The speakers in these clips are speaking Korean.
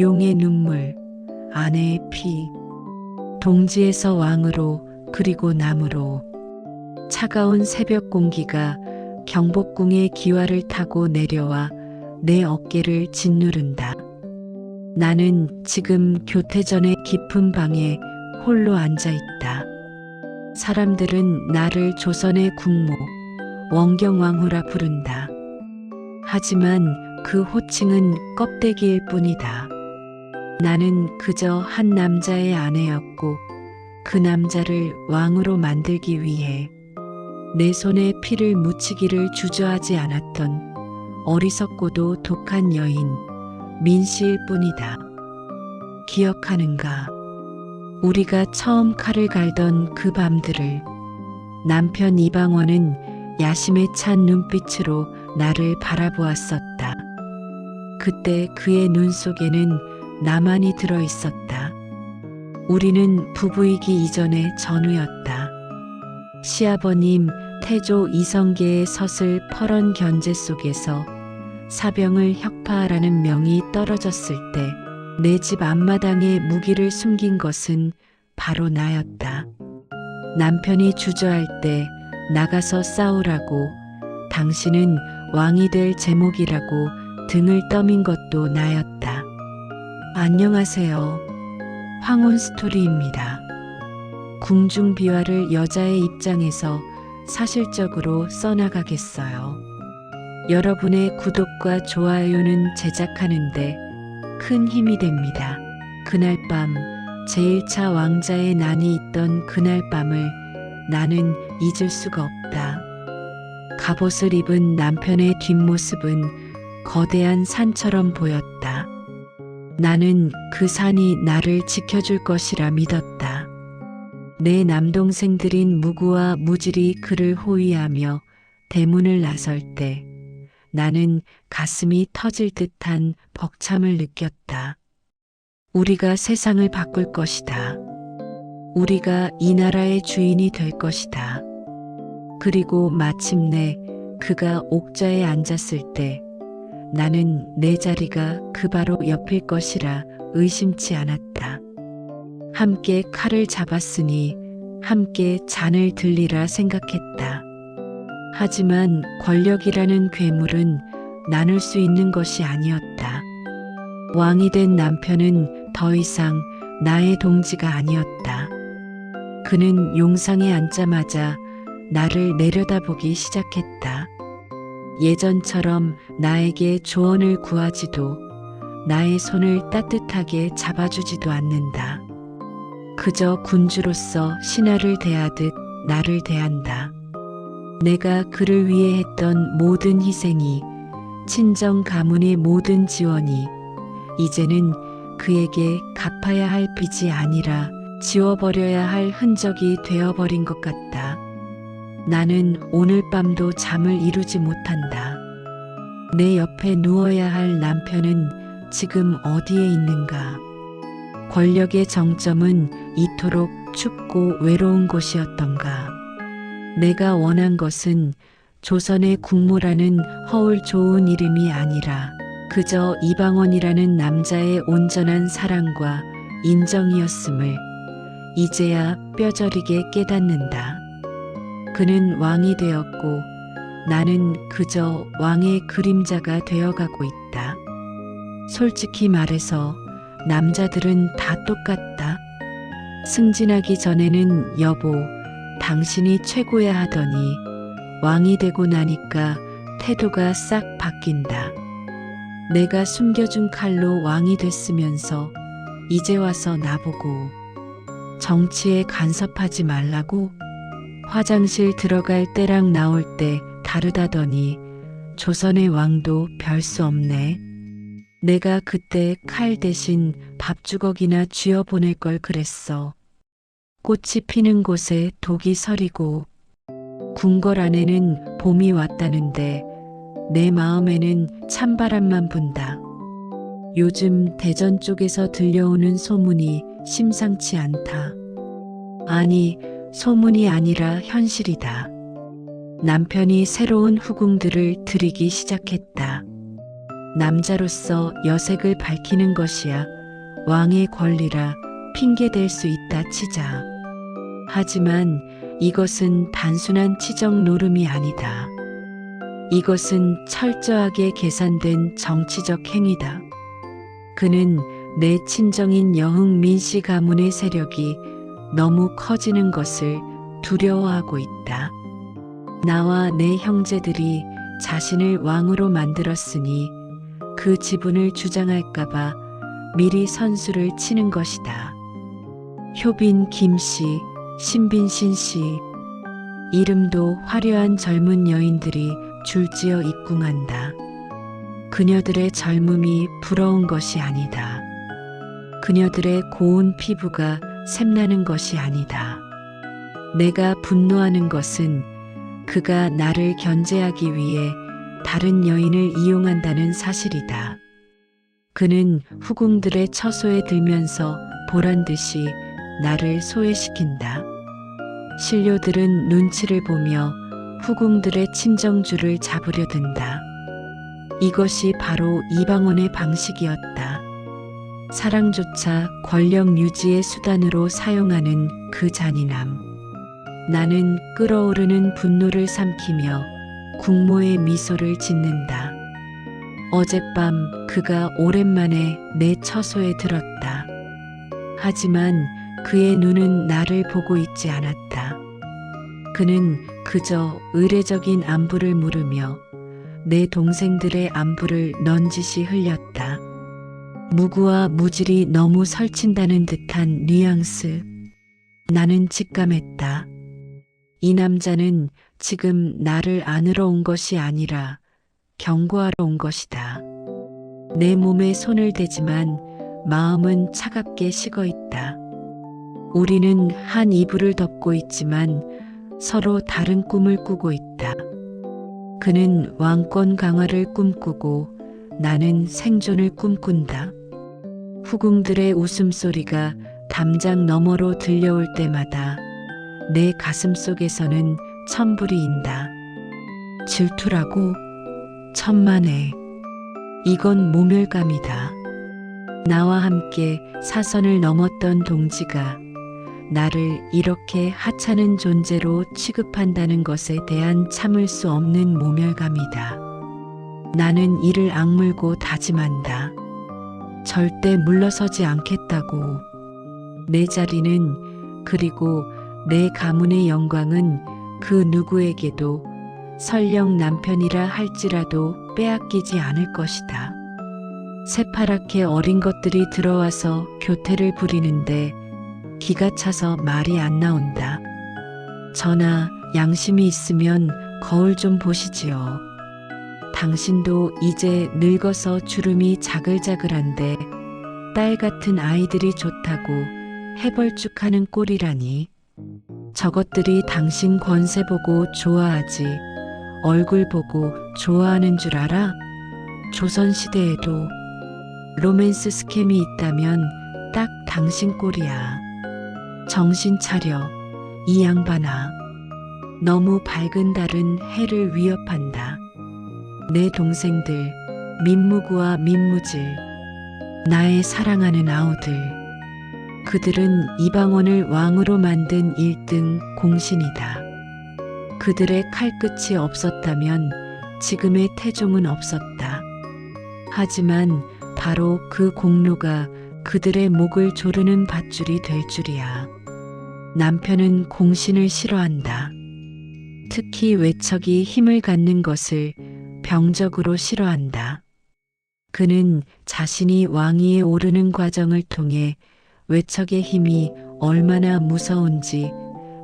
용의 눈물, 아내의 피, 동지에서 왕으로 그리고 남으로 차가운 새벽 공기가 경복궁의 기와를 타고 내려와 내 어깨를 짓누른다. 나는 지금 교태전의 깊은 방에 홀로 앉아 있다. 사람들은 나를 조선의 국모, 원경왕후라 부른다. 하지만 그 호칭은 껍데기일 뿐이다. 나는 그저 한 남자의 아내였고 그 남자를 왕으로 만들기 위해 내 손에 피를 묻히기를 주저하지 않았던 어리석고도 독한 여인 민씨일 뿐이다. 기억하는가? 우리가 처음 칼을 갈던 그 밤들을. 남편 이방원은 야심에 찬 눈빛으로 나를 바라보았었다. 그때 그의 눈 속에는 나만이 들어 있었다. 우리는 부부이기 이전의 전우였다. 시아버님 태조 이성계의 서슬 퍼런 견제 속에서 사병을 혁파하라는 명이 떨어졌을 때 내 집 앞마당에 무기를 숨긴 것은 바로 나였다. 남편이 주저할 때 나가서 싸우라고, 당신은 왕이 될 제목이라고 등을 떠민 것도 나였다. 안녕하세요. 황혼 스토리입니다. 궁중 비화를 여자의 입장에서 사실적으로 써나가겠어요. 여러분의 구독과 좋아요는 제작하는데 큰 힘이 됩니다. 그날 밤 제1차 왕자의 난이 있던 그날 밤을 나는 잊을 수가 없다. 갑옷을 입은 남편의 뒷모습은 거대한 산처럼 보였다. 나는 그 산이 나를 지켜줄 것이라 믿었다. 내 남동생들인 무구와 무질이 그를 호위하며 대문을 나설 때 나는 가슴이 터질 듯한 벅참을 느꼈다. 우리가 세상을 바꿀 것이다. 우리가 이 나라의 주인이 될 것이다. 그리고 마침내 그가 옥좌에 앉았을 때 나는 내 자리가 그 바로 옆일 것이라 의심치 않았다. 함께 칼을 잡았으니 함께 잔을 들리라 생각했다. 하지만 권력이라는 괴물은 나눌 수 있는 것이 아니었다. 왕이 된 남편은 더 이상 나의 동지가 아니었다. 그는 용상에 앉자마자 나를 내려다보기 시작했다. 예전처럼 나에게 조언을 구하지도 나의 손을 따뜻하게 잡아주지도 않는다. 그저 군주로서 신하를 대하듯 나를 대한다. 내가 그를 위해 했던 모든 희생이, 친정 가문의 모든 지원이 이제는 그에게 갚아야 할 빚이 아니라 지워버려야 할 흔적이 되어버린 것 같다. 나는 오늘 밤도 잠을 이루지 못한다. 내 옆에 누워야 할 남편은 지금 어디에 있는가? 권력의 정점은 이토록 춥고 외로운 곳이었던가? 내가 원한 것은 조선의 국모라는 허울 좋은 이름이 아니라 그저 이방원이라는 남자의 온전한 사랑과 인정이었음을 이제야 뼈저리게 깨닫는다. 그는 왕이 되었고 나는 그저 왕의 그림자가 되어가고 있다. 솔직히 말해서 남자들은 다 똑같다. 승진하기 전에는 여보, 당신이 최고야 하더니 왕이 되고 나니까 태도가 싹 바뀐다. 내가 숨겨준 칼로 왕이 됐으면서 이제 와서 나보고 정치에 간섭하지 말라고? 화장실 들어갈 때랑 나올 때 다르다더니 조선의 왕도 별 수 없네. 내가 그때 칼 대신 밥주걱이나 쥐어 보낼 걸 그랬어. 꽃이 피는 곳에 독이 서리고 궁궐 안에는 봄이 왔다는데 내 마음에는 찬바람만 분다. 요즘 대전 쪽에서 들려오는 소문이 심상치 않다. 아니, 소문이 아니라 현실이다. 남편이 새로운 후궁들을 들이기 시작했다. 남자로서 여색을 밝히는 것이야 왕의 권리라 핑계댈 수 있다 치자. 하지만 이것은 단순한 치적 노름이 아니다. 이것은 철저하게 계산된 정치적 행위다. 그는 내 친정인 여흥 민씨 가문의 세력이 너무 커지는 것을 두려워하고 있다. 나와 내 형제들이 자신을 왕으로 만들었으니 그 지분을 주장할까봐 미리 선수를 치는 것이다. 효빈 김씨, 신빈신 씨, 이름도 화려한 젊은 여인들이 줄지어 입궁한다. 그녀들의 젊음이 부러운 것이 아니다. 그녀들의 고운 피부가 샘나는 것이 아니다. 내가 분노하는 것은 그가 나를 견제하기 위해 다른 여인을 이용한다는 사실이다. 그는 후궁들의 처소에 들면서 보란듯이 나를 소외시킨다. 신료들은 눈치를 보며 후궁들의 친정주를 잡으려 든다. 이것이 바로 이방원의 방식이었다. 사랑조차 권력 유지의 수단으로 사용하는 그 잔인함. 나는 끓어오르는 분노를 삼키며 국모의 미소를 짓는다. 어젯밤 그가 오랜만에 내 처소에 들었다. 하지만 그의 눈은 나를 보고 있지 않았다. 그는 그저 의례적인 안부를 물으며 내 동생들의 안부를 넌지시 흘렸다. 무구와 무질이 너무 설친다는 듯한 뉘앙스. 나는 직감했다. 이 남자는 지금 나를 안으러 온 것이 아니라 경고하러 온 것이다. 내 몸에 손을 대지만 마음은 차갑게 식어 있다. 우리는 한 이불을 덮고 있지만 서로 다른 꿈을 꾸고 있다. 그는 왕권 강화를 꿈꾸고 나는 생존을 꿈꾼다. 후궁들의 웃음소리가 담장 너머로 들려올 때마다 내 가슴 속에서는 천불이 인다. 질투라고? 천만에. 이건 모멸감이다. 나와 함께 사선을 넘었던 동지가 나를 이렇게 하찮은 존재로 취급한다는 것에 대한 참을 수 없는 모멸감이다. 나는 이를 악물고 다짐한다. 절대 물러서지 않겠다고. 내 자리는 그리고 내 가문의 영광은 그 누구에게도 설령 남편이라 할지라도 빼앗기지 않을 것이다. 새파랗게 어린 것들이 들어와서 교태를 부리는데 기가 차서 말이 안 나온다. 전하, 양심이 있으면 거울 좀 보시지요. 당신도 이제 늙어서 주름이 자글자글한데 딸 같은 아이들이 좋다고 해벌쭉하는 꼴이라니. 저것들이 당신 권세 보고 좋아하지 얼굴 보고 좋아하는 줄 알아? 조선시대에도 로맨스 스캠이 있다면 딱 당신 꼴이야. 정신 차려, 이 양반아. 너무 밝은 달은 해를 위협한다. 내 동생들, 민무구와 민무질, 나의 사랑하는 아우들. 그들은 이방원을 왕으로 만든 1등 공신이다. 그들의 칼끝이 없었다면 지금의 태종은 없었다. 하지만 바로 그 공로가 그들의 목을 조르는 밧줄이 될 줄이야. 남편은 공신을 싫어한다. 특히 외척이 힘을 갖는 것을 병적으로 싫어한다. 그는 자신이 왕위에 오르는 과정을 통해 외척의 힘이 얼마나 무서운지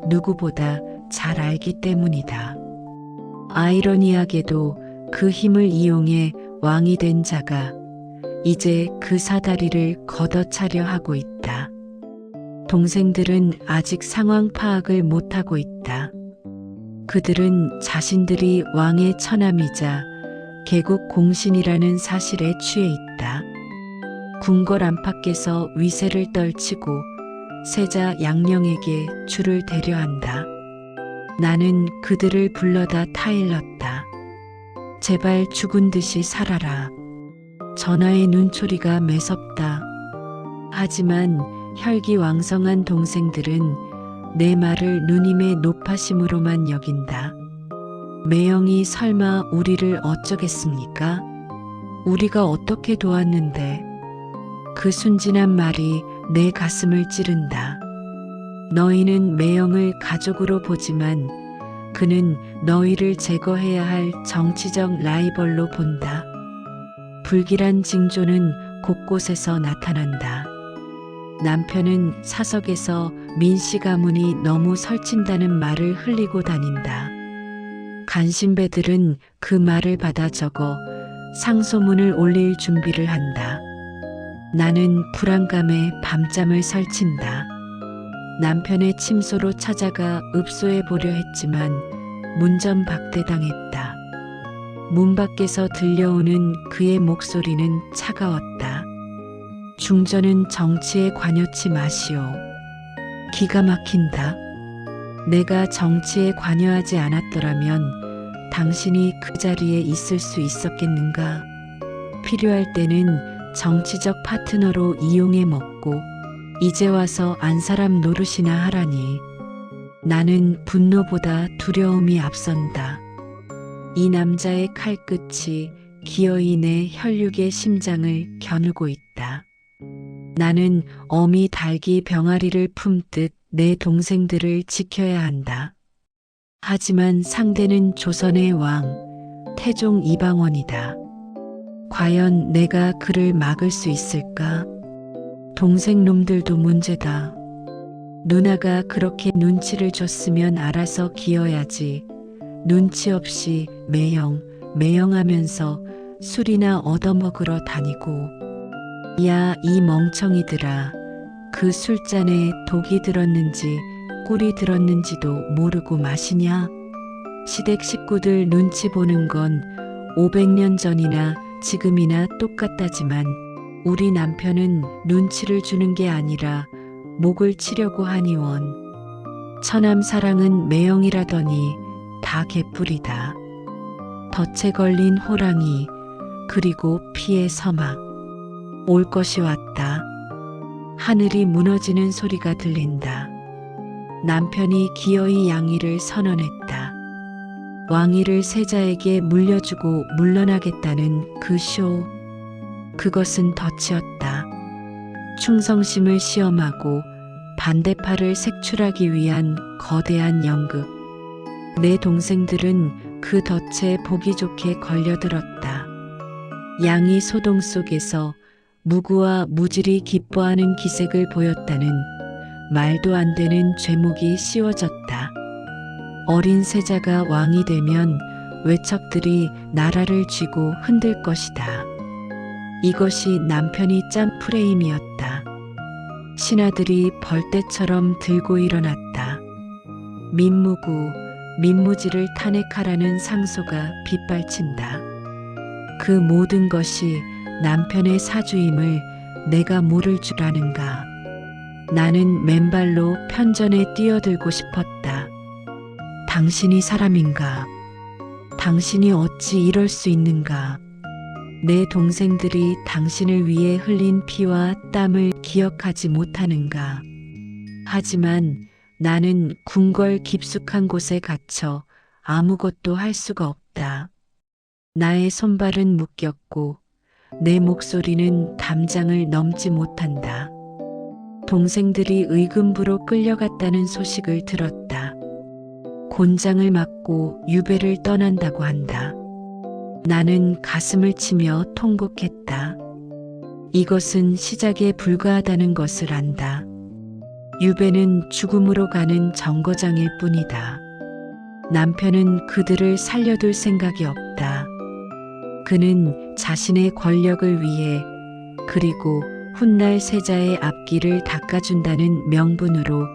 누구보다 잘 알기 때문이다. 아이러니하게도 그 힘을 이용해 왕이 된 자가 이제 그 사다리를 걷어차려 하고 있다. 동생들은 아직 상황 파악을 못하고 있다. 그들은 자신들이 왕의 처남이자 개국 공신이라는 사실에 취해 있다. 궁궐 안팎에서 위세를 떨치고 세자 양령에게 줄을 대려 한다. 나는 그들을 불러다 타일렀다. 제발 죽은 듯이 살아라. 전하의 눈초리가 매섭다. 하지만 혈기왕성한 동생들은 내 말을 누님의 높아심으로만 여긴다. 매형이 설마 우리를 어쩌겠습니까? 우리가 어떻게 도왔는데. 그 순진한 말이 내 가슴을 찌른다. 너희는 매형을 가족으로 보지만 그는 너희를 제거해야 할 정치적 라이벌로 본다. 불길한 징조는 곳곳에서 나타난다. 남편은 사석에서 민씨 가문이 너무 설친다는 말을 흘리고 다닌다. 간신배들은 그 말을 받아 적어 상소문을 올릴 준비를 한다. 나는 불안감에 밤잠을 설친다. 남편의 침소로 찾아가 읍소해 보려 했지만 문전박대당했다. 문 밖에서 들려오는 그의 목소리는 차가웠다. 중전은 정치에 관여치 마시오. 기가 막힌다. 내가 정치에 관여하지 않았더라면 당신이 그 자리에 있을 수 있었겠는가? 필요할 때는 정치적 파트너로 이용해 먹고 이제 와서 안 사람 노릇이나 하라니. 나는 분노보다 두려움이 앞선다. 이 남자의 칼끝이 기어이 내 혈육의 심장을 겨누고 있다. 나는 어미 닭이 병아리를 품듯 내 동생들을 지켜야 한다. 하지만 상대는 조선의 왕, 태종 이방원이다. 과연 내가 그를 막을 수 있을까? 동생 놈들도 문제다. 누나가 그렇게 눈치를 줬으면 알아서 기어야지. 눈치 없이 매형하면서 술이나 얻어먹으러 다니고. 야, 이 멍청이들아. 그 술잔에 독이 들었는지 꿀이 들었는지도 모르고 마시냐? 시댁 식구들 눈치 보는 건 500년 전이나 지금이나 똑같다지만 우리 남편은 눈치를 주는 게 아니라 목을 치려고 하니원. 처남 사랑은 매형이라더니 다 개뿔이다. 덫에 걸린 호랑이, 그리고 피의 서막. 올 것이 왔다. 하늘이 무너지는 소리가 들린다. 남편이 기어이 양위를 선언했다. 왕위를 세자에게 물려주고 물러나겠다는 그 쇼. 그것은 덫이었다. 충성심을 시험하고 반대파를 색출하기 위한 거대한 연극. 내 동생들은 그 덫에 보기 좋게 걸려들었다. 양이 소동 속에서 무구와 무질이 기뻐하는 기색을 보였다는 말도 안 되는 죄목이 씌워졌다. 어린 세자가 왕이 되면 외척들이 나라를 쥐고 흔들 것이다. 이것이 남편이 짠 프레임이었다. 신하들이 벌떼처럼 들고 일어났다. 민무구, 민무지를 탄핵하라는 상소가 빗발친다. 그 모든 것이 남편의 사주임을 내가 모를 줄 아는가. 나는 맨발로 편전에 뛰어들고 싶었다. 당신이 사람인가? 당신이 어찌 이럴 수 있는가? 내 동생들이 당신을 위해 흘린 피와 땀을 기억하지 못하는가? 하지만 나는 궁궐 깊숙한 곳에 갇혀 아무것도 할 수가 없다. 나의 손발은 묶였고 내 목소리는 담장을 넘지 못한다. 동생들이 의금부로 끌려갔다는 소식을 들었다. 곤장을 맞고 유배를 떠난다고 한다. 나는 가슴을 치며 통곡했다. 이것은 시작에 불과하다는 것을 안다. 유배는 죽음으로 가는 정거장일 뿐이다. 남편은 그들을 살려둘 생각이 없다. 그는 자신의 권력을 위해 그리고 훗날 세자의 앞길을 닦아준다는 명분으로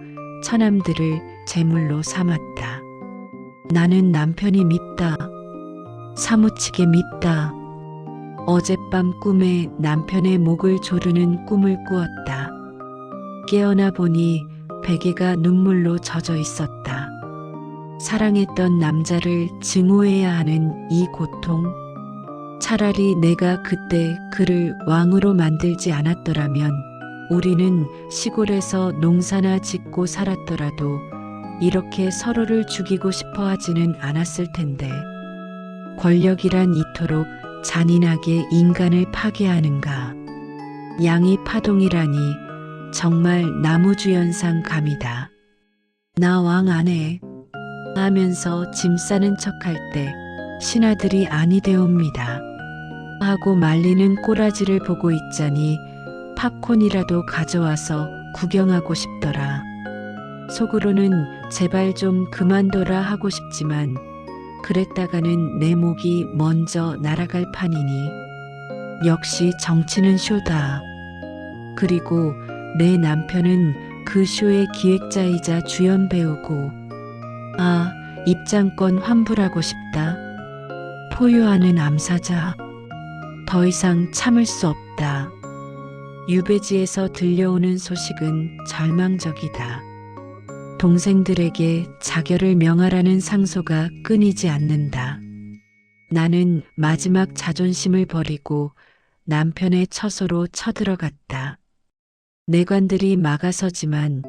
처남들을 제물로 삼았다. 나는 남편이 밉다. 사무치게 밉다. 어젯밤 꿈에 남편의 목을 조르는 꿈을 꾸었다. 깨어나 보니 베개가 눈물로 젖어 있었다. 사랑했던 남자를 증오해야 하는 이 고통. 차라리 내가 그때 그를 왕으로 만들지 않았더라면 우리는 시골에서 농사나 짓고 살았더라도 이렇게 서로를 죽이고 싶어 하지는 않았을 텐데. 권력이란 이토록 잔인하게 인간을 파괴하는가. 양이 파동이라니 정말 나무주연상 감이다. 나 왕 안 해. 하면서 짐 싸는 척할 때 신하들이 아니 되옵니다. 하고 말리는 꼬라지를 보고 있자니 팝콘이라도 가져와서 구경하고 싶더라. 속으로는 제발 좀 그만둬라 하고 싶지만 그랬다가는 내 목이 먼저 날아갈 판이니 역시 정치는 쇼다. 그리고 내 남편은 그 쇼의 기획자이자 주연 배우고 입장권 환불하고 싶다. 포효하는 암사자. 더 이상 참을 수 없다. 유배지에서 들려오는 소식은 절망적이다. 동생들에게 자결을 명하라는 상소가 끊이지 않는다. 나는 마지막 자존심을 버리고 남편의 처소로 쳐들어갔다. 내관들이 막아서지만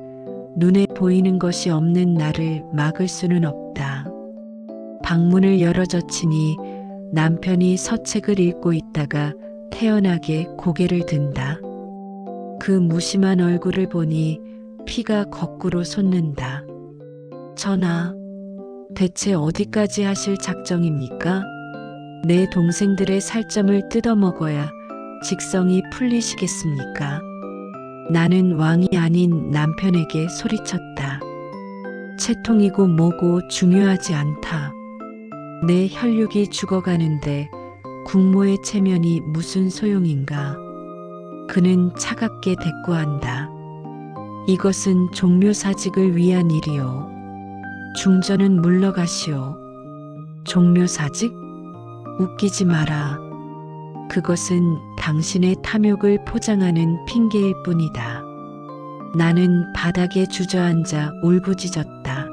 눈에 보이는 것이 없는 나를 막을 수는 없다. 방문을 열어젖히니 남편이 서책을 읽고 있다가 태연하게 고개를 든다. 그 무심한 얼굴을 보니 피가 거꾸로 솟는다. 전하, 대체 어디까지 하실 작정입니까? 내 동생들의 살점을 뜯어먹어야 직성이 풀리시겠습니까? 나는 왕이 아닌 남편에게 소리쳤다. 채통이고 뭐고 중요하지 않다. 내 혈육이 죽어가는데 국모의 체면이 무슨 소용인가. 그는 차갑게 대꾸한다. 이것은 종묘사직을 위한 일이요. 중전은 물러가시오. 종묘사직? 웃기지 마라. 그것은 당신의 탐욕을 포장하는 핑계일 뿐이다. 나는 바닥에 주저앉아 울부짖었다.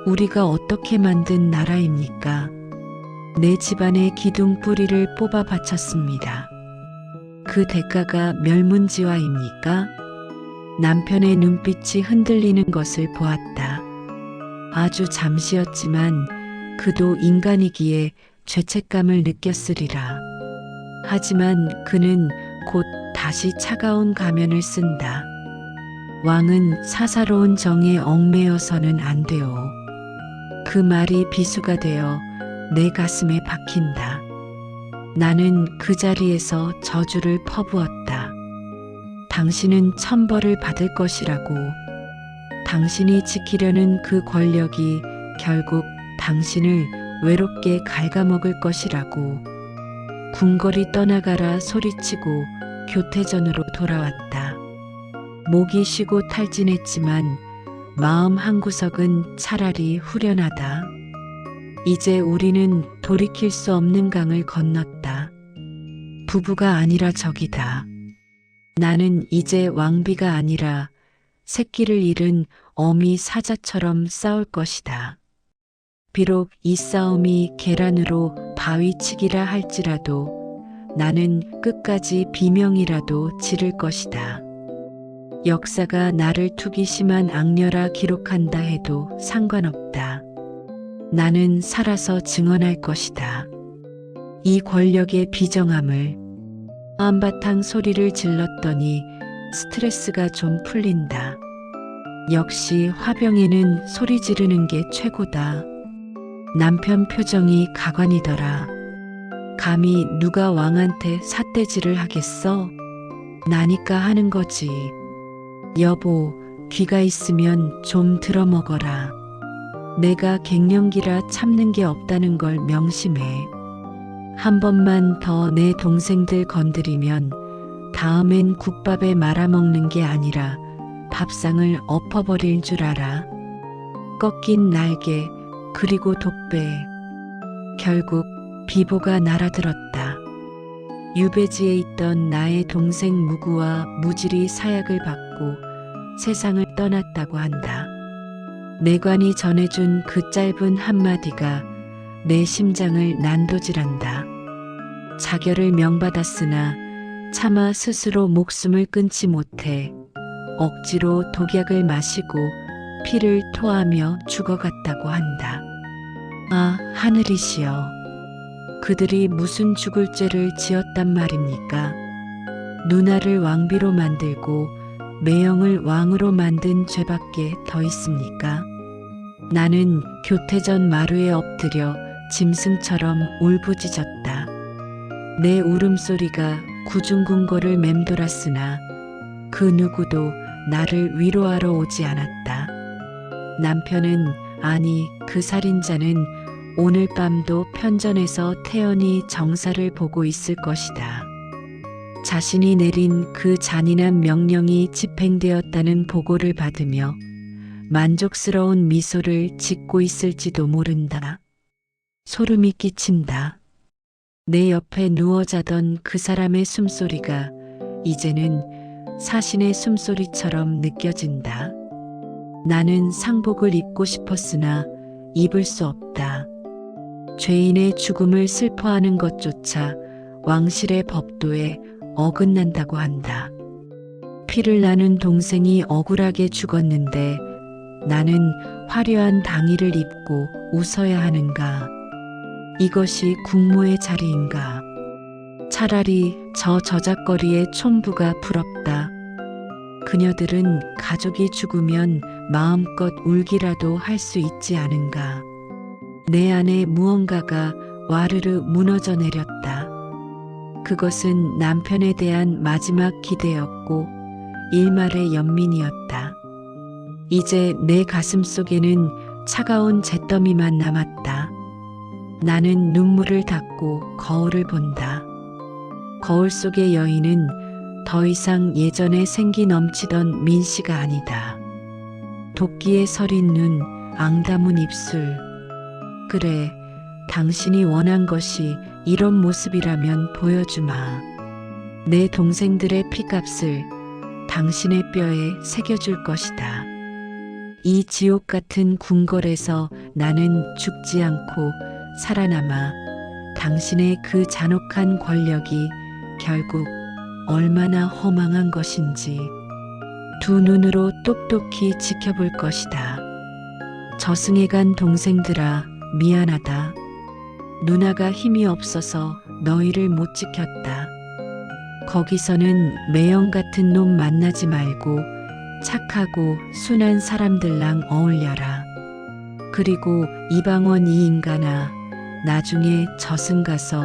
우리가 어떻게 만든 나라입니까? 내 집안의 기둥 뿌리를 뽑아 바쳤습니다. 그 대가가 멸문지화입니까? 남편의 눈빛이 흔들리는 것을 보았다. 아주 잠시였지만 그도 인간이기에 죄책감을 느꼈으리라. 하지만 그는 곧 다시 차가운 가면을 쓴다. 왕은 사사로운 정에 얽매여서는 안 돼요. 그 말이 비수가 되어 내 가슴에 박힌다. 나는 그 자리에서 저주를 퍼부었다. 당신은 천벌을 받을 것이라고. 당신이 지키려는 그 권력이 결국 당신을 외롭게 갉아먹을 것이라고. 궁궐이 떠나가라 소리치고 교태전으로 돌아왔다. 목이 쉬고 탈진했지만 마음 한구석은 차라리 후련하다. 이제 우리는 돌이킬 수 없는 강을 건넜다. 부부가 아니라 적이다. 나는 이제 왕비가 아니라 새끼를 잃은 어미 사자처럼 싸울 것이다. 비록 이 싸움이 계란으로 바위치기라 할지라도 나는 끝까지 비명이라도 지를 것이다. 역사가 나를 투기심한 악녀라 기록한다 해도 상관없다. 나는 살아서 증언할 것이다. 이 권력의 비정함을. 한바탕 소리를 질렀더니 스트레스가 좀 풀린다. 역시 화병에는 소리 지르는 게 최고다. 남편 표정이 가관이더라. 감히 누가 왕한테 삿대질을 하겠어? 나니까 하는 거지. 여보, 귀가 있으면 좀 들어먹어라. 내가 갱년기라 참는 게 없다는 걸 명심해. 한 번만 더 내 동생들 건드리면 다음엔 국밥에 말아먹는 게 아니라 밥상을 엎어버릴 줄 알아. 꺾인 날개, 그리고 독배. 결국 비보가 날아들었다. 유배지에 있던 나의 동생 무구와 무질이 사약을 받고 세상을 떠났다고 한다. 내관이 전해준 그 짧은 한마디가 내 심장을 난도질한다. 자결을 명받았으나 차마 스스로 목숨을 끊지 못해 억지로 독약을 마시고 피를 토하며 죽어갔다고 한다. 아, 하늘이시여. 그들이 무슨 죽을 죄를 지었단 말입니까? 누나를 왕비로 만들고 매형을 왕으로 만든 죄밖에 더 있습니까? 나는 교태전 마루에 엎드려 짐승처럼 울부짖었다. 내 울음소리가 구중궁궐을 맴돌았으나 그 누구도 나를 위로하러 오지 않았다. 남편은, 아니 그 살인자는 오늘 밤도 편전에서 태연히 정사를 보고 있을 것이다. 자신이 내린 그 잔인한 명령이 집행되었다는 보고를 받으며 만족스러운 미소를 짓고 있을지도 모른다. 소름이 끼친다. 내 옆에 누워 자던 그 사람의 숨소리가 이제는 사신의 숨소리처럼 느껴진다. 나는 상복을 입고 싶었으나 입을 수 없다. 죄인의 죽음을 슬퍼하는 것조차 왕실의 법도에 어긋난다고 한다. 피를 나눈 동생이 억울하게 죽었는데 나는 화려한 당의를 입고 웃어야 하는가? 이것이 국모의 자리인가? 차라리 저 저작거리의 촌부가 부럽다. 그녀들은 가족이 죽으면 마음껏 울기라도 할 수 있지 않은가? 내 안에 무언가가 와르르 무너져 내렸다. 그것은 남편에 대한 마지막 기대였고 일말의 연민이었다. 이제 내 가슴 속에는 차가운 잿더미만 남았다. 나는 눈물을 닦고 거울을 본다. 거울 속의 여인은 더 이상 예전에 생기 넘치던 민씨가 아니다. 도끼에 서린 눈, 앙다문 입술. 그래, 당신이 원한 것이 이런 모습이라면 보여주마. 내 동생들의 피값을 당신의 뼈에 새겨줄 것이다. 이 지옥 같은 궁궐에서 나는 죽지 않고 살아남아 당신의 그 잔혹한 권력이 결국 얼마나 허망한 것인지 두 눈으로 똑똑히 지켜볼 것이다. 저승해간 동생들아, 미안하다. 누나가 힘이 없어서 너희를 못 지켰다. 거기서는 매형 같은 놈 만나지 말고 착하고 순한 사람들랑 어울려라. 그리고 이방원 이 인간아, 나중에 저승 가서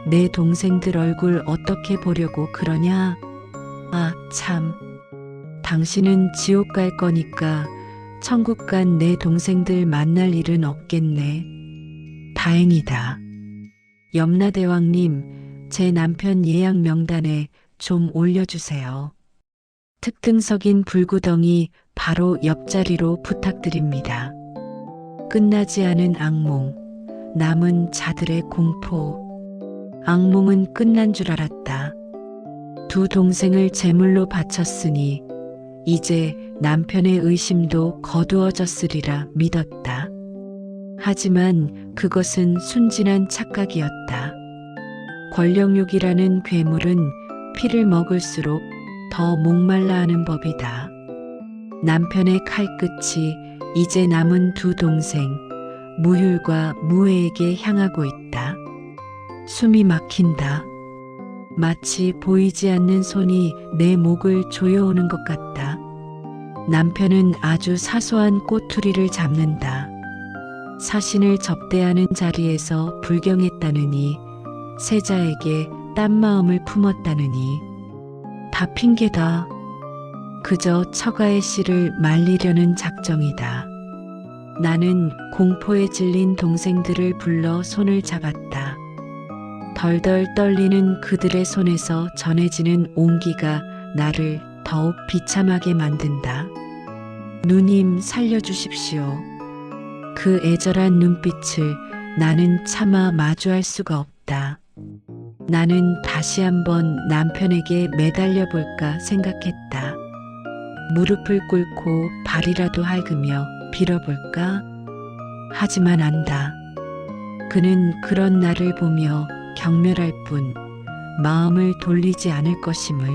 내 동생들 얼굴 어떻게 보려고 그러냐? 아, 참. 당신은 지옥 갈 거니까 천국 간 내 동생들 만날 일은 없겠네. 다행이다. 염라대왕님, 제 남편 예약 명단에 좀 올려주세요. 특등석인 불구덩이 바로 옆자리로 부탁드립니다. 끝나지 않은 악몽, 남은 자들의 공포. 악몽은 끝난 줄 알았다. 두 동생을 제물로 바쳤으니 이제 남편의 의심도 거두어졌으리라 믿었다. 하지만 그것은 순진한 착각이었다. 권력욕이라는 괴물은 피를 먹을수록 더 목말라하는 법이다. 남편의 칼끝이 이제 남은 두 동생 무율과 무애에게 향하고 있다. 숨이 막힌다. 마치 보이지 않는 손이 내 목을 조여오는 것 같다. 남편은 아주 사소한 꼬투리를 잡는다. 사신을 접대하는 자리에서 불경했다느니, 세자에게 딴 마음을 품었다느니, 다 핑계다. 그저 처가의 씨를 말리려는 작정이다. 나는 공포에 질린 동생들을 불러 손을 잡았다. 덜덜 떨리는 그들의 손에서 전해지는 온기가 나를 더욱 비참하게 만든다. 누님, 살려주십시오. 그 애절한 눈빛을 나는 차마 마주할 수가 없다. 나는 다시 한번 남편에게 매달려 볼까 생각했다. 무릎을 꿇고 발이라도 핥으며 빌어볼까? 하지만 안다. 그는 그런 나를 보며 경멸할 뿐 마음을 돌리지 않을 것임을.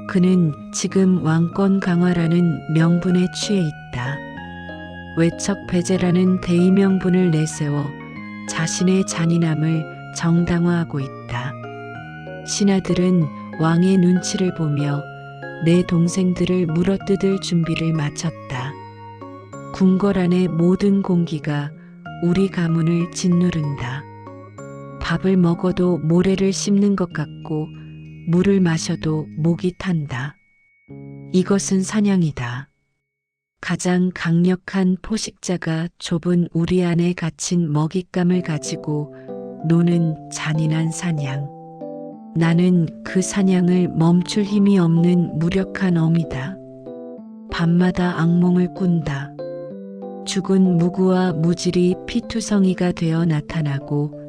그는 지금 왕권 강화라는 명분에 취해 있다. 외척배제라는 대의 명분을 내세워 자신의 잔인함을 정당화하고 있다. 신하들은 왕의 눈치를 보며 내 동생들을 물어뜯을 준비를 마쳤다. 궁궐 안의 모든 공기가 우리 가문을 짓누른다. 밥을 먹어도 모래를 씹는 것 같고 물을 마셔도 목이 탄다. 이것은 사냥이다. 가장 강력한 포식자가 좁은 우리 안에 갇힌 먹잇감을 가지고 노는 잔인한 사냥. 나는 그 사냥을 멈출 힘이 없는 무력한 어미다. 밤마다 악몽을 꾼다. 죽은 무구와 무질이 피투성이가 되어 나타나고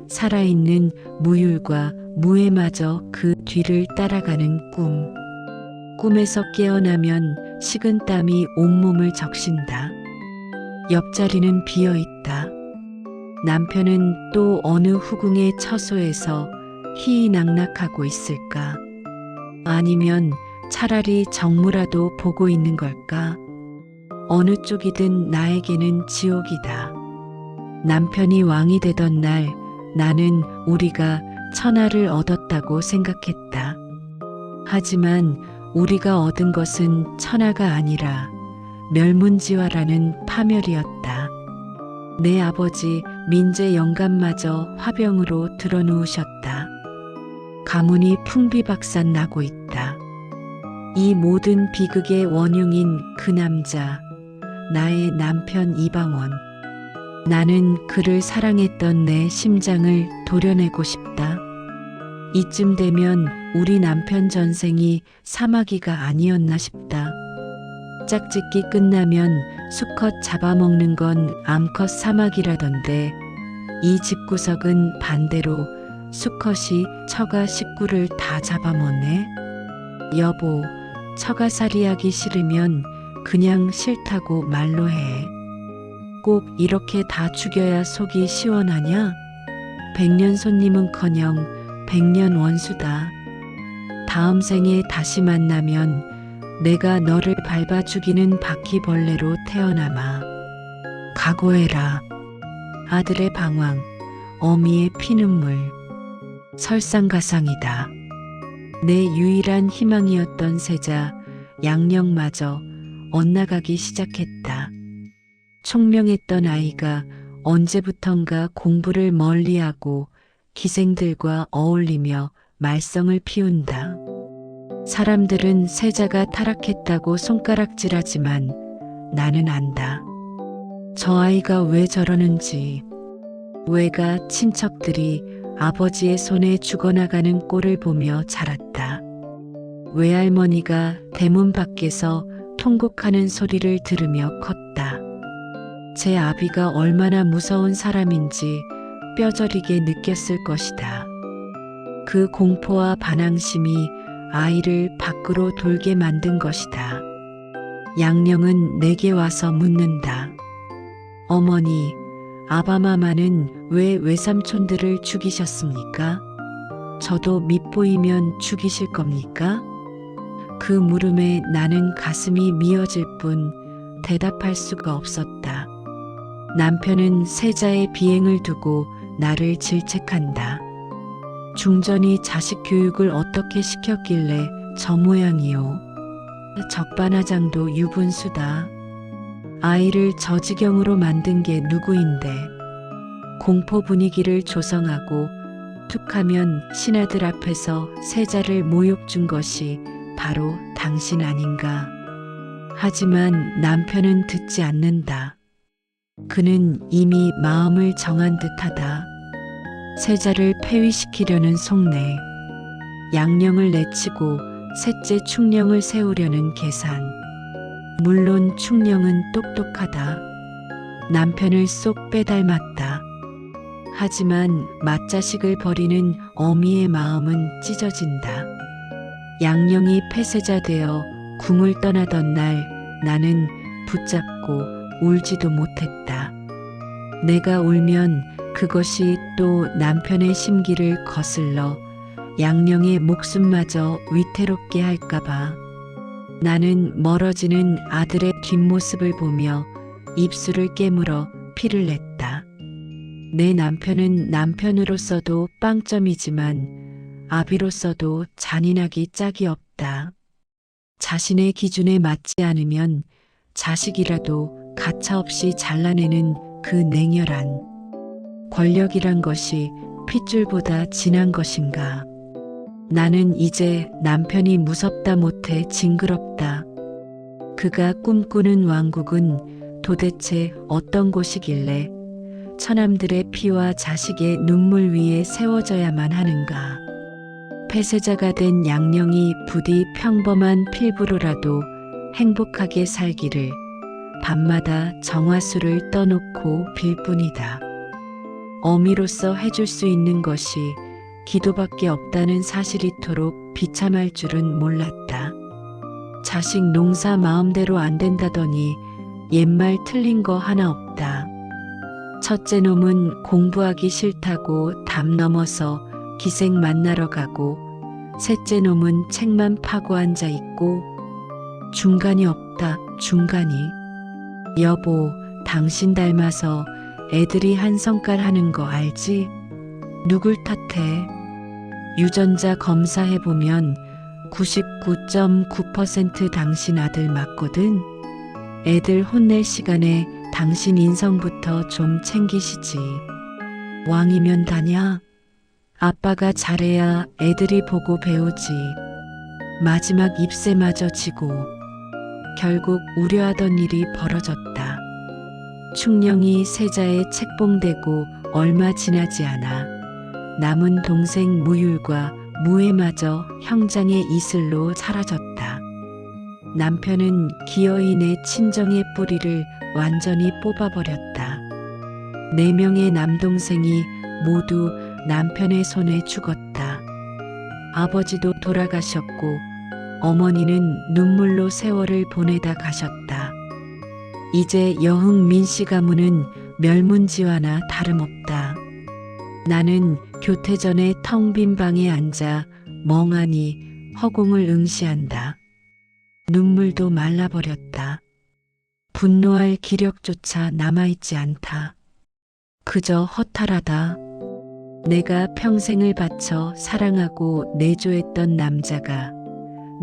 살아있는 무율과 무에마저 그 뒤를 따라가는 꿈. 꿈에서 깨어나면 식은땀이 온몸을 적신다. 옆자리는 비어있다. 남편은 또 어느 후궁의 처소에서 희희낙낙하고 있을까? 아니면 차라리 정무라도 보고 있는 걸까? 어느 쪽이든 나에게는 지옥이다. 남편이 왕이 되던 날 나는 우리가 천하를 얻었다고 생각했다. 하지만 우리가 얻은 것은 천하가 아니라 멸문지화라는 파멸이었다. 내 아버지 민제 영감마저 화병으로 드러누우셨다. 가문이 풍비박산 나고 있다. 이 모든 비극의 원흉인 그 남자, 나의 남편 이방원. 나는 그를 사랑했던 내 심장을 도려내고 싶다. 이쯤 되면 우리 남편 전생이 사마귀가 아니었나 싶다. 짝짓기 끝나면 수컷 잡아먹는 건 암컷 사마귀라던데 이 집구석은 반대로 수컷이 처가 식구를 다 잡아먹네. 여보, 처가살이하기 싫으면 그냥 싫다고 말로 해. 꼭 이렇게 다 죽여야 속이 시원하냐? 백년 손님은커녕 백년 원수다. 다음 생에 다시 만나면 내가 너를 밟아 죽이는 바퀴벌레로 태어나마. 각오해라. 아들의 방황, 어미의 피눈물. 설상가상이다. 내 유일한 희망이었던 세자 양령마저 엇나가기 시작했다. 총명했던 아이가 언제부턴가 공부를 멀리하고 기생들과 어울리며 말썽을 피운다. 사람들은 세자가 타락했다고 손가락질하지만 나는 안다. 저 아이가 왜 저러는지. 외가 친척들이 아버지의 손에 죽어나가는 꼴을 보며 자랐다. 외할머니가 대문 밖에서 통곡하는 소리를 들으며 컸다. 제 아비가 얼마나 무서운 사람인지 뼈저리게 느꼈을 것이다. 그 공포와 반항심이 아이를 밖으로 돌게 만든 것이다. 양령은 내게 와서 묻는다. 어머니, 아바마마는 왜 외삼촌들을 죽이셨습니까? 저도 밉보이면 죽이실 겁니까? 그 물음에 나는 가슴이 미어질 뿐 대답할 수가 없었다. 남편은 세자의 비행을 두고 나를 질책한다. 중전이 자식 교육을 어떻게 시켰길래 저 모양이요. 적반하장도 유분수다. 아이를 저 지경으로 만든 게 누구인데. 공포 분위기를 조성하고 툭하면 신하들 앞에서 세자를 모욕 준 것이 바로 당신 아닌가. 하지만 남편은 듣지 않는다. 그는 이미 마음을 정한 듯하다. 세자를 폐위시키려는 속내, 양령을 내치고 셋째 충령을 세우려는 계산. 물론 충령은 똑똑하다. 남편을 쏙 빼닮았다. 하지만 맏자식을 버리는 어미의 마음은 찢어진다. 양령이 폐세자 되어 궁을 떠나던 날 나는 붙잡고 울지도 못했다. 내가 울면 그것이 또 남편의 심기를 거슬러 양령의 목숨마저 위태롭게 할까봐 나는 멀어지는 아들의 뒷모습을 보며 입술을 깨물어 피를 냈다. 내 남편은 남편으로서도 빵점이지만 아비로서도 잔인하기 짝이 없다. 자신의 기준에 맞지 않으면 자식이라도 가차없이 잘라내는 그 냉혈한 권력이란 것이 핏줄보다 진한 것인가. 나는 이제 남편이 무섭다 못해 징그럽다. 그가 꿈꾸는 왕국은 도대체 어떤 곳이길래 처남들의 피와 자식의 눈물 위에 세워져야만 하는가. 폐쇄자가 된 양령이 부디 평범한 필부로라도 행복하게 살기를 밤마다 정화수를 떠놓고 빌 뿐이다. 어미로서 해줄 수 있는 것이 기도밖에 없다는 사실이 이토록 비참할 줄은 몰랐다. 자식 농사 마음대로 안 된다더니 옛말 틀린 거 하나 없다. 첫째 놈은 공부하기 싫다고 담 넘어서 기생 만나러 가고 셋째 놈은 책만 파고 앉아 있고 중간이 없다. 중간이. 여보, 당신 닮아서 애들이 한 성깔 하는 거 알지? 누굴 탓해? 유전자 검사해보면 99.9% 당신 아들 맞거든? 애들 혼낼 시간에 당신 인성부터 좀 챙기시지. 왕이면 다냐? 아빠가 잘해야 애들이 보고 배우지. 마지막 잎새마저 지고 결국 우려하던 일이 벌어졌다. 충령이 세자에 책봉되고 얼마 지나지 않아 남은 동생 무율과 무애마저 형장의 이슬로 사라졌다. 남편은 기어이 내 친정의 뿌리를 완전히 뽑아버렸다. 4명의 남동생이 모두 남편의 손에 죽었다. 아버지도 돌아가셨고 어머니는 눈물로 세월을 보내다 가셨다. 이제 여흥민 씨 가문은 멸문지화나 다름없다. 나는 교태 전에 텅 빈 방에 앉아 멍하니 허공을 응시한다. 눈물도 말라버렸다. 분노할 기력조차 남아있지 않다. 그저 허탈하다. 내가 평생을 바쳐 사랑하고 내조했던 남자가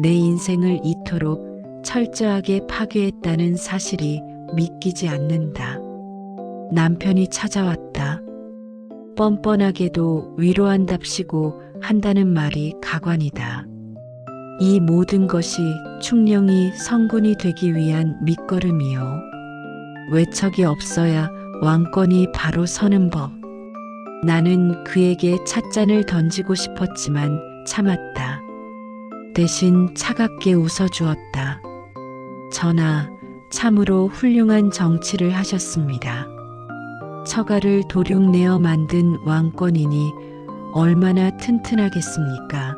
내 인생을 이토록 철저하게 파괴했다는 사실이 믿기지 않는다. 남편이 찾아왔다. 뻔뻔하게도 위로한답시고 한다는 말이 가관이다. 이 모든 것이 충령이 성군이 되기 위한 밑거름이요. 외척이 없어야 왕권이 바로 서는 법. 나는 그에게 찻잔을 던지고 싶었지만 참았다. 대신 차갑게 웃어주었다. 전하, 참으로 훌륭한 정치를 하셨습니다. 처가를 도륙내어 만든 왕권이니 얼마나 튼튼하겠습니까?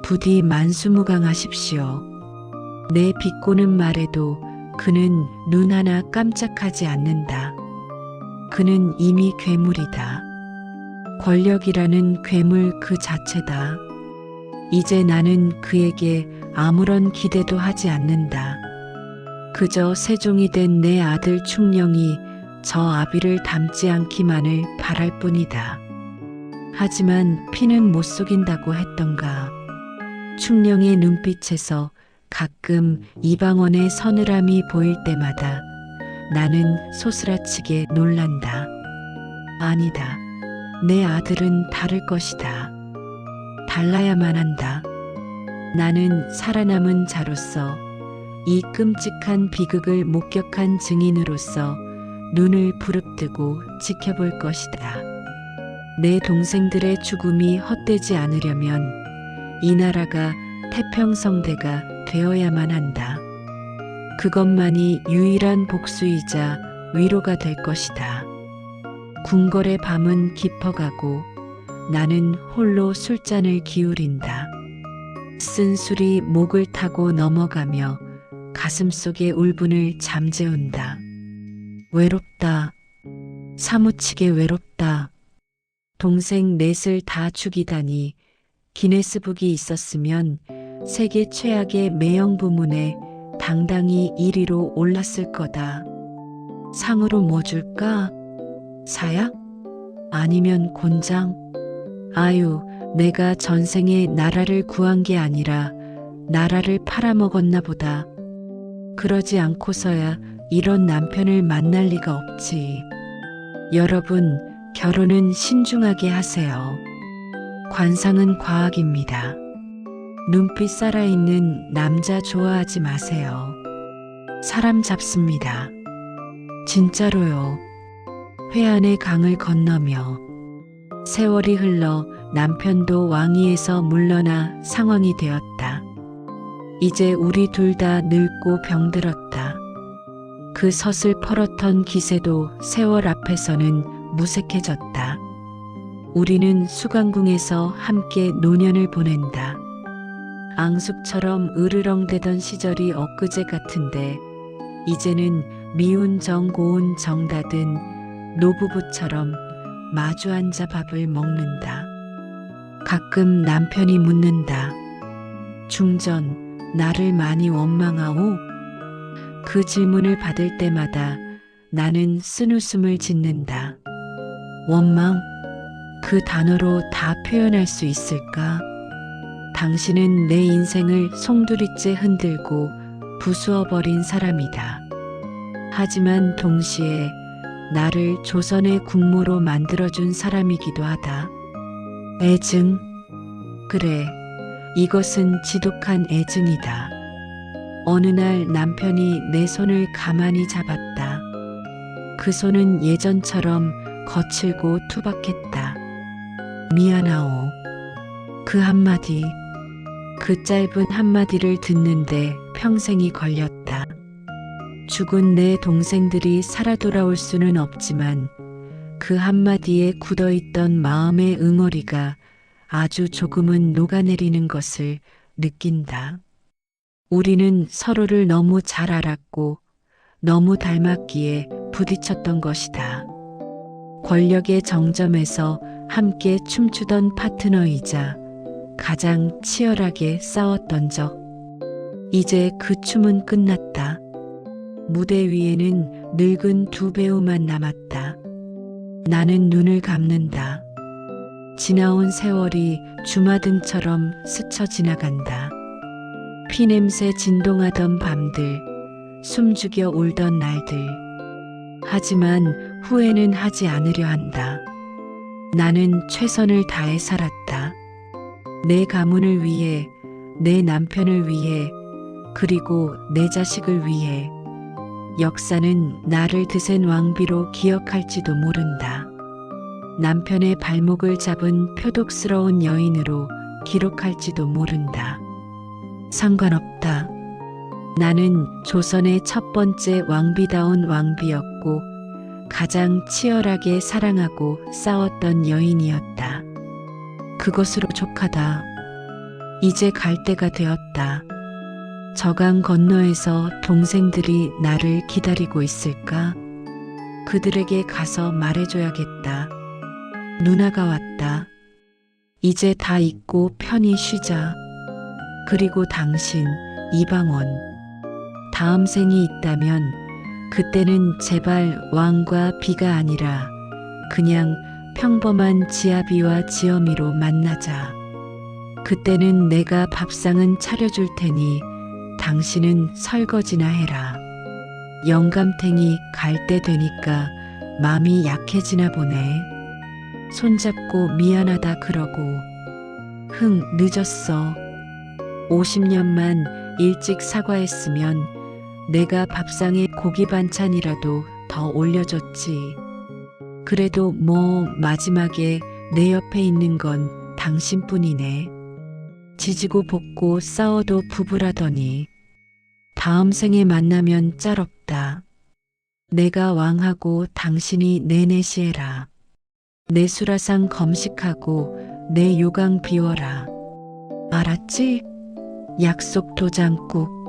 부디 만수무강하십시오. 내 비꼬는 말에도 그는 눈 하나 깜짝하지 않는다. 그는 이미 괴물이다. 권력이라는 괴물 그 자체다. 이제 나는 그에게 아무런 기대도 하지 않는다. 그저 세종이 된 내 아들 충령이 저 아비를 닮지 않기만을 바랄 뿐이다. 하지만 피는 못 속인다고 했던가. 충령의 눈빛에서 가끔 이방원의 서늘함이 보일 때마다 나는 소스라치게 놀란다. 아니다. 내 아들은 다를 것이다. 달라야만 한다. 나는 살아남은 자로서 이 끔찍한 비극을 목격한 증인으로서 눈을 부릅뜨고 지켜볼 것이다. 내 동생들의 죽음이 헛되지 않으려면 이 나라가 태평성대가 되어야만 한다. 그것만이 유일한 복수이자 위로가 될 것이다. 궁궐의 밤은 깊어가고 나는 홀로 술잔을 기울인다. 쓴 술이 목을 타고 넘어가며 가슴속의 울분을 잠재운다. 외롭다. 사무치게 외롭다. 동생 넷을 다 죽이다니. 기네스북이 있었으면 세계 최악의 매형 부문에 당당히 1위로 올랐을 거다. 상으로 뭐 줄까? 사약? 아니면 곤장? 아유, 내가 전생에 나라를 구한 게 아니라 나라를 팔아먹었나 보다. 그러지 않고서야 이런 남편을 만날 리가 없지. 여러분, 결혼은 신중하게 하세요. 관상은 과학입니다. 눈빛 살아있는 남자 좋아하지 마세요. 사람 잡습니다. 진짜로요. 회한의 강을 건너며 세월이 흘러 남편도 왕위에서 물러나 상왕이 되었다. 이제 우리 둘 다 늙고 병들었다. 그 서슬퍼렇던 기세도 세월 앞에서는 무색해졌다. 우리는 수강궁에서 함께 노년을 보낸다. 앙숙처럼 으르렁대던 시절이 엊그제 같은데 이제는 미운 정 고운 정 닫은 노부부처럼 마주 앉아 밥을 먹는다. 가끔 남편이 묻는다. 중전, 나를 많이 원망하오? 그 질문을 받을 때마다 나는 쓴웃음을 짓는다. 원망? 그 단어로 다 표현할 수 있을까? 당신은 내 인생을 송두리째 흔들고 부수어버린 사람이다. 하지만 동시에 나를 조선의 국모로 만들어준 사람이기도 하다. 애증? 그래, 이것은 지독한 애증이다. 어느 날 남편이 내 손을 가만히 잡았다. 그 손은 예전처럼 거칠고 투박했다. 미안하오. 그 한마디, 그 짧은 한마디를 듣는데 평생이 걸렸다. 죽은 내 동생들이 살아 돌아올 수는 없지만 그 한마디에 굳어있던 마음의 응어리가 아주 조금은 녹아내리는 것을 느낀다. 우리는 서로를 너무 잘 알았고 너무 닮았기에 부딪혔던 것이다. 권력의 정점에서 함께 춤추던 파트너이자 가장 치열하게 싸웠던 적. 이제 그 춤은 끝났다. 무대 위에는 늙은 두 배우만 남았다. 나는 눈을 감는다. 지나온 세월이 주마등처럼 스쳐 지나간다. 피냄새 진동하던 밤들, 숨죽여 울던 날들. 하지만 후회는 하지 않으려 한다. 나는 최선을 다해 살았다. 내 가문을 위해, 내 남편을 위해, 그리고 내 자식을 위해. 역사는 나를 드센 왕비로 기억할지도 모른다. 남편의 발목을 잡은 표독스러운 여인으로 기록할지도 모른다. 상관없다. 나는 조선의 첫 번째 왕비다운 왕비였고 가장 치열하게 사랑하고 싸웠던 여인이었다. 그것으로 족하다. 이제 갈 때가 되었다. 저강 건너에서 동생들이 나를 기다리고 있을까? 그들에게 가서 말해줘야겠다. 누나가 왔다. 이제 다 잊고 편히 쉬자. 그리고 당신, 이방원. 다음 생이 있다면 그때는 제발 왕과 비가 아니라 그냥 평범한 지아비와 지어미로 만나자. 그때는 내가 밥상은 차려줄 테니 당신은 설거지나 해라. 영감탱이 갈 때 되니까 마음이 약해지나 보네. 손잡고 미안하다 그러고. 흥, 늦었어. 50년만 일찍 사과했으면 내가 밥상에 고기 반찬이라도 더 올려줬지. 그래도 뭐 마지막에 내 옆에 있는 건 당신뿐이네. 지지고 볶고 싸워도 부부라더니 다음 생에 만나면 짤없다. 내가 왕하고 당신이 내내시해라. 내 수라상 검식하고 내 요강 비워라. 알았지? 약속 도장국.